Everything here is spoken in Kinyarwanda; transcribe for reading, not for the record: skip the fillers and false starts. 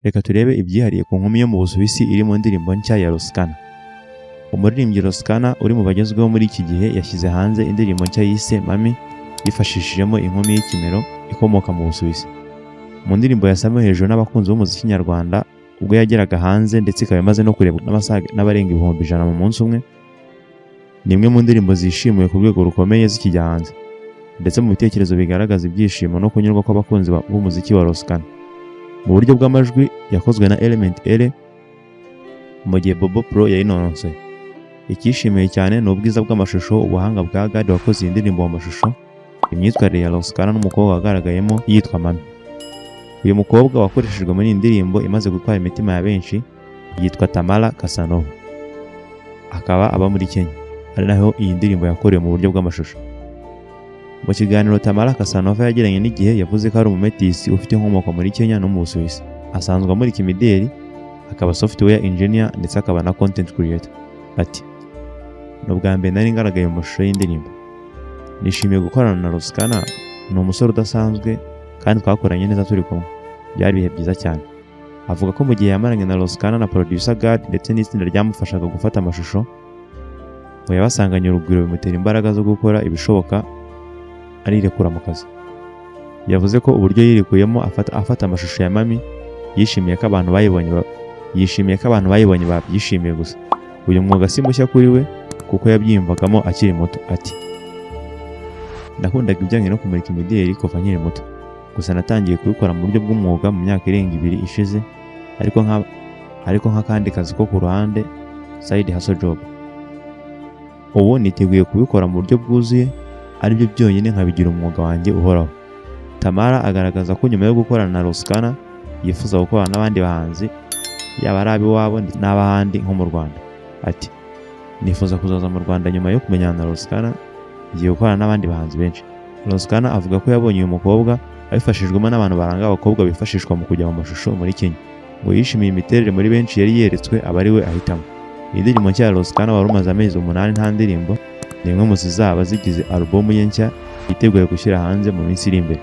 Reka turebe ibyihariye ku nkumi yo mu Busuwisi iri mu ndirimbo nshya ya Roskana. Umuririmbyi Roskana uri mu bagezweho muri iki gihe yashyize hanze indirimbo nshya yise Mami yifashishijemo inkumi y'ikimero ikomoka mu Busuwisi. Mu ndirimbo yasamwe hejuru n'abakunzi b'umuziki nyarwanda ubwo yageraga hanze ndetse ikaba imaze no kurebwa n'abarenga 100,000 mu munsi umwe. Ni imwe mu ndirimbo zishimiwe ku rwego rukomeye zikijya hanze, ndetse mu bitekerezo bigaragaza ibyishimo no kunyurwa kw'abakunzi b'umuziki wa Roskana. Mu buryo bw'amajwi yakozwe na Element L mu gihe Bobo Pro yayinononsoye. Icyishimiye cyane ni ubwiza bw'amashusho, ubuhanga bwa Gad wakoze iyi ndirimbo mu mashusho, imyitwarire ya Roskana n'umukobwa wagaragayemo yitwa Mami. Uyu mukobwa wakoreshejwe muri iyi ndirimbo imaze gutwara imitima ya benshi yitwa Tamala Casanova, akaba aba muri Kenya, ari naho iyi ndirimbo yakorewe mu buryo bw'amashusho. Mu kiganiro Tamala Casanova yagiranye n'Igihe yavuze ko ari umumetisi ufite inkomoko muri Kenya no mu Busuwisi. Asanzwe amurika imideli, akaba software engineer ndetse akaba na content creator. Ati, ni ubwa mbere nari ngaragaye mu mashusho y'indirimbo. Nishimiye gukorana na Roskana, ni umusore udasanzwe kandi twakoranye neza turi kumwe. Byari ibihe byiza cyane. Avuga ko mu gihe yamaranye na Roskana na producer Gad ndetse n'itsinda ryamufashaga gufata amashusho, ngo yabasanganye urugwiro bimutera imbaraga zo gukora ibishoboka arirekura mu kazi. Yavuze ko uburyo yirikuyemo afata amashusho ya Mami yishimiye ko abantu bayibonye babyishimiye gusa. Uyu mwuga si mushya kuri we kuko yabyiyumvagamo akiri muto. Ati, nakundaga ibijyanye no kumurika imideli kuva nkiri muto, gusa natangiye kubikora mu buryo bw'umwuga mu myaka irenga 2 ishize, ariko nk'akandi kazi ko ku ruhande, side hustle job. Ubu niteguye kubikora mu buryo bwuzuye, ari byo byonyine nkabigira umwuga wanjye uhoraho. Tamara agaragaza ko nyuma yo gukorana na Roskana yifuza gukorana n'abandi bahanzi, yaba ari ab'iwabo n'abahandi nko mu Rwanda. Ati, nifuza kuzaza mu Rwanda nyuma yo kumenyana na Roskana, ngiye gukorana n'abandi bahanzi benshi. Roskana avuga ko yabonye uyu mukobwa abifashijwemo n'abantu baranga abakobwa bifashishwa mu kujya mu mashusho muri Kenya. Ngo yishimiye imiterere muri benshi yari yeretswe aba ari we ahitamo. Iyi ndirimbo nshya ya Roskana wari umaze amezi 8 nta ndirimbo, ni imwe mu zizaba zigize album ye nshya yiteguye gushyira hanze mu minsi iri imbere.